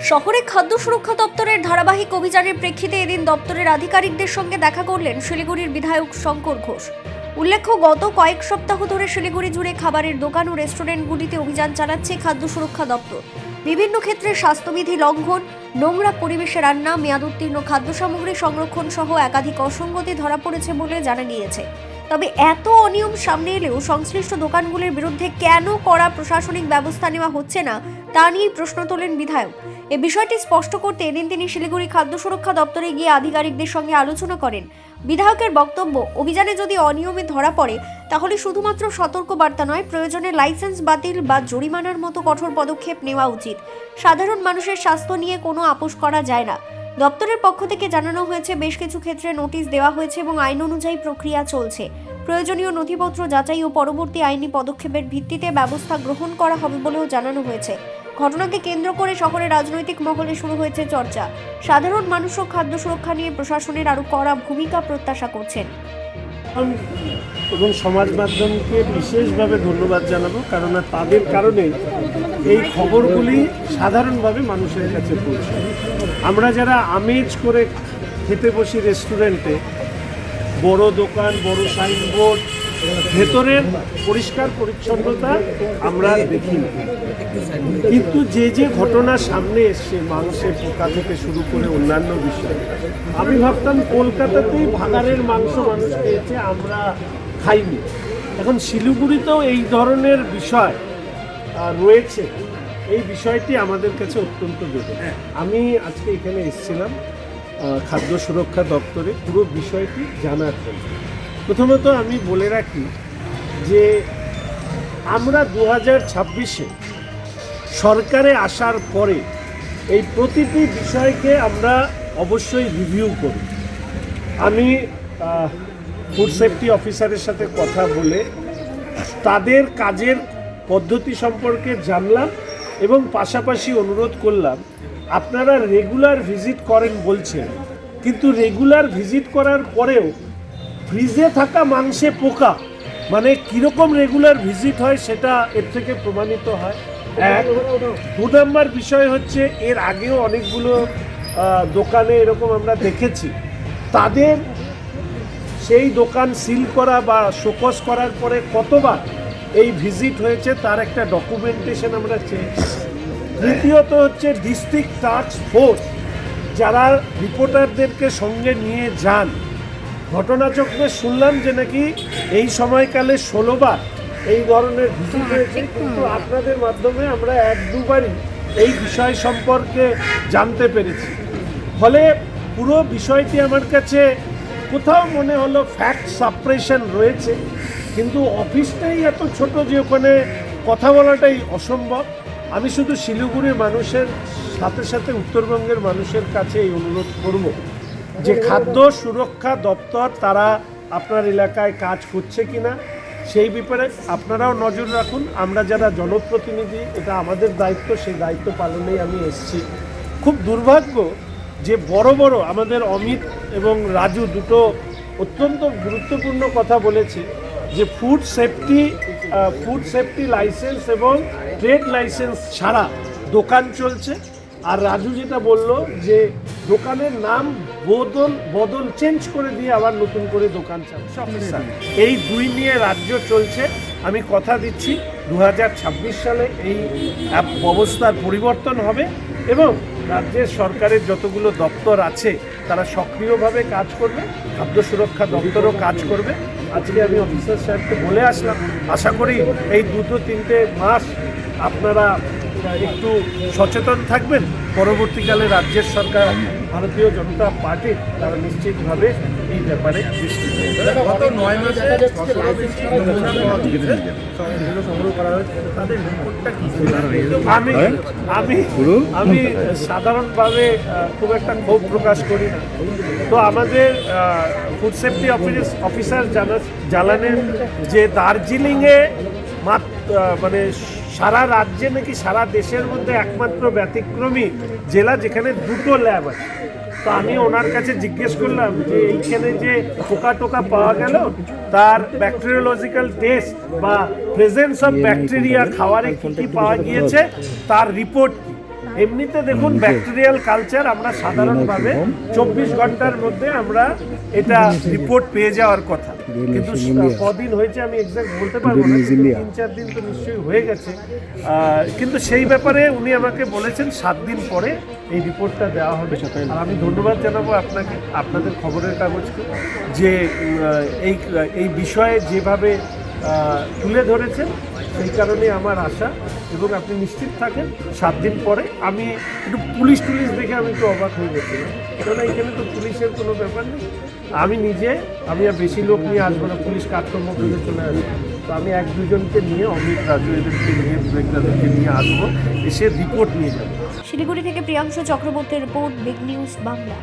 শহরে খাদ্য সুরক্ষা দপ্তরের ধারাবাহিক অভিযানের প্রেক্ষিতে এদিন দপ্তরের আধিকারিকদের সঙ্গে দেখা করলেন শিলিগুড়ির বিধায়ক শঙ্কর ঘোষ। উল্লেখ্য, গত কয়েক সপ্তাহ ধরে শিলিগুড়ি জুড়ে খাবারের দোকান ও রেস্টুরেন্টগুলিতে অভিযান চালাচ্ছে খাদ্য সুরক্ষা দপ্তর। বিভিন্ন ক্ষেত্রে স্বাস্থ্যবিধি লঙ্ঘন, নোংরা পরিবেশে রান্না, মেয়াদোত্তীর্ণ খাদ্য সামগ্রী সংরক্ষণ সহ একাধিক অসঙ্গতি ধরা পড়েছে বলে জানা গিয়েছে। তবে এত অনিয়ম সামনে এলেও সংশ্লিষ্ট দোকানগুলির বিরুদ্ধে কেন কড়া প্রশাসনিক ব্যবস্থা নেওয়া হচ্ছে না তা নিয়ে প্রশ্ন তোলেন বিধায়ক। এই বিষয়টি স্পষ্ট করতে এদিন তিনি শিলিগুড়ি খাদ্য সুরক্ষা দপ্তরে গিয়ে আধিকারিকদের সঙ্গে আলোচনা করেন। বিধায়কের বক্তব্য, অভিযানে যদি অনিয়মে ধরা পড়ে তাহলে শুধুমাত্র সতর্ক বার্তা নয়, প্রয়োজনে লাইসেন্স বাতিল বা জরিমানার মতো কঠোর পদক্ষেপ নেওয়া উচিত। সাধারণ মানুষের স্বাস্থ্য নিয়ে কোনো আপোষ করা যায় না। দপ্তরের পক্ষ থেকে জানানো হয়েছে, বেশ কিছু ক্ষেত্রে নোটিশ দেওয়া হয়েছে এবং আইন অনুযায়ী প্রক্রিয়া চলছে। প্রয়োজনীয় নথিপত্র যাচাই ও পরবর্তী আইনি পদক্ষেপের ভিত্তিতে ব্যবস্থা গ্রহণ করা হবে বলেও জানানো হয়েছে। ঘটনাকে কেন্দ্র করে শহরের রাজনৈতিক মহলে শুরু হয়েছে চর্চা। সাধারণ মানুষও খাদ্য সুরক্ষা নিয়ে প্রশাসনের আরও কড়া ভূমিকা প্রত্যাশা করছেন। এবং সমাজ মাধ্যমকে বিশেষভাবে ধন্যবাদ জানাবো, কারণ তাদের কারণে এই খবরগুলি সাধারণভাবে মানুষের কাছে পৌঁছায়। আমরা যারা আমেজ করে খেতে বসি রেস্টুরেন্টে, বড় দোকান, বড় সাইনবোর্ড, ভেতরের পরিষ্কার পরিচ্ছন্নতা আমরা দেখি না, কিন্তু যে যে ঘটনা সামনে এসছে, মাংসের পোকা থেকে শুরু করে অন্যান্য বিষয়, আমি ভাবতাম কলকাতাতেই ভাগাড়ের মাংস মানুষ খেয়েছে, আমরা খাইনি। এখন শিলিগুড়িতেও এই ধরনের বিষয় রয়েছে। এই বিষয়টি আমাদের কাছে অত্যন্ত বেদনা। আমি আজকে এখানে এসেছিলাম খাদ্য সুরক্ষা দপ্তরে পুরো বিষয়টি জানার জন্য। প্রথমত আমি বলে রাখি যে আমরা 2026-এ সরকারে আসার পরে এই প্রতিটি বিষয়কে আমরা অবশ্যই রিভিউ করি। আমি ফুড সেফটি অফিসারের সাথে কথা বলে তাদের কাজের পদ্ধতি সম্পর্কে জানলাম এবং পাশাপাশি অনুরোধ করলাম, আপনারা রেগুলার ভিজিট করেন বলছেন, কিন্তু রেগুলার ভিজিট করার পরেও ফ্রিজে থাকা মাংসে পোকা, মানে কীরকম রেগুলার ভিজিট হয় সেটা এর থেকে প্রমাণিত হয়। এক, 2 নম্বর বিষয় হচ্ছে, এর আগেও অনেকগুলো দোকানে এরকম আমরা দেখেছি, তাদের সেই দোকান সিল করা বা শোকজ করার পরে কতবার এই ভিজিট হয়েছে তার একটা ডকুমেন্টেশন আমরা চেয়েছি। তৃতীয়ত হচ্ছে ডিস্ট্রিক্ট টাস্ক ফোর্স যারা রিপোর্টারদেরকে সঙ্গে নিয়ে যান, ঘটনাচক্রে শুনলাম যে নাকি এই সময়কালে 16 বার এই ধরনের ভিজিট হয়েছে, কিন্তু আপনাদের মাধ্যমে আমরা 1-2 বারই এই বিষয় সম্পর্কে জানতে পেরেছি। ফলে পুরো বিষয়টি আমার কাছে কোথাও মনে হলো ফ্যাক্ট সাপ্রেশন রয়েছে, কিন্তু অফিসটাই এত ছোট যে ওখানে কথা বলাটাই অসম্ভব। আমি শুধু শিলিগুড়ির মানুষের সাথে সাথে উত্তরবঙ্গের মানুষের কাছে এই অনুরোধ করব যে খাদ্য সুরক্ষা দপ্তর তারা আপনার এলাকায় কাজ করছে কিনা সেই ব্যাপারে আপনারাও নজর রাখুন। আমরা যারা জনপ্রতিনিধি, এটা আমাদের দায়িত্ব, সেই দায়িত্ব পালনেই আমি এসেছি। খুব দুর্ভাগ্য যে বড় বড় আমাদের অমিত এবং রাজু দুটো অত্যন্ত গুরুত্বপূর্ণ কথা বলেছে যে ফুড সেফটি লাইসেন্স এবং ট্রেড লাইসেন্স ছাড়া দোকান চলছে। আর রাজু যেটা বলল যে দোকানের নাম বদল চেঞ্জ করে দিয়ে আবার নতুন করে দোকান চালছে। এই দুই নিয়ে রাজ্য চলছে। আমি কথা দিচ্ছি 2026 সালে এই অবস্থার পরিবর্তন হবে এবং রাজ্যের সরকারের যতগুলো দপ্তর আছে তারা সক্রিয়ভাবে কাজ করবে, খাদ্য সুরক্ষা দপ্তরও কাজ করবে। আজকে আমি অফিসার সাহেবকে বলে আসলাম, আশা করি এই 2-3 মাস আপনারা একটু সচেতন থাকবেন। পরবর্তীকালে রাজ্যের সরকার, ভারতীয় জনতা পার্টি, তারা নিশ্চিতভাবে এই ব্যাপারে দৃষ্টি দেবে। আমি সাধারণভাবে খুব একটা ক্ষোভ প্রকাশ করি না। তো আমাদের ফুড সেফটি অফিসার জানালেন যে দার্জিলিংয়ে মানে সারা রাজ্যে নাকি সারা দেশের মধ্যে একমাত্র ব্যতিক্রমী জেলা যেখানে 2টো ল্যাব আছে। তো আমি ওনার কাছে জিজ্ঞেস করলাম যে এইখানে যে পোকা টোকা পাওয়া গেল তার ব্যাকটেরিওলজিক্যাল টেস্ট বা প্রেজেন্স অফ ব্যাকটেরিয়া খাবারে কী কী পাওয়া গিয়েছে তার রিপোর্ট কি। এমনিতে দেখুন ব্যাকটেরিয়াল কালচার আমরা সাধারণভাবে 24 ঘন্টার মধ্যে আমরা এটা রিপোর্ট পেয়ে যাওয়ার কথা, কিন্তু কদিন হয়েছে আমি এক্সাক্ট বলতে পারবো না, 3-4 দিন তো নিশ্চয়ই হয়ে গেছে। কিন্তু সেই ব্যাপারে উনি আমাকে বলেছেন 7 দিন পরে এই রিপোর্টটা দেওয়া হবে। আর আমি ধন্যবাদ জানাবো আপনাকে, আপনাদের খবরের কাগজকে, যে এই বিষয়ে যেভাবে তুলে ধরেছেন, সেই কারণে আমার আশা। এবং আপনি নিশ্চিত থাকেন 7 দিন পরে আমি একটু পুলিশ দেখে আমি একটু অবাক হয়ে গেছিলাম, কারণ এখানে তো পুলিশের কোনো ব্যাপার নেই। আমি আর বেশি লোক নিয়ে আসবো না, পুলিশ কাজকর্ম করে চলে আসবে। তো আমি 1-2 জনকে নিয়ে, অমিত রাজু এদেরকে নিয়ে, বিবেকদাদেরকে নিয়ে আসবো, এসে রিপোর্ট নিয়ে যাবো। শিলিগুড়ি থেকে প্রিয়াংশু চক্রবর্তীর রিপোর্ট, বিগ নিউজ বাংলা।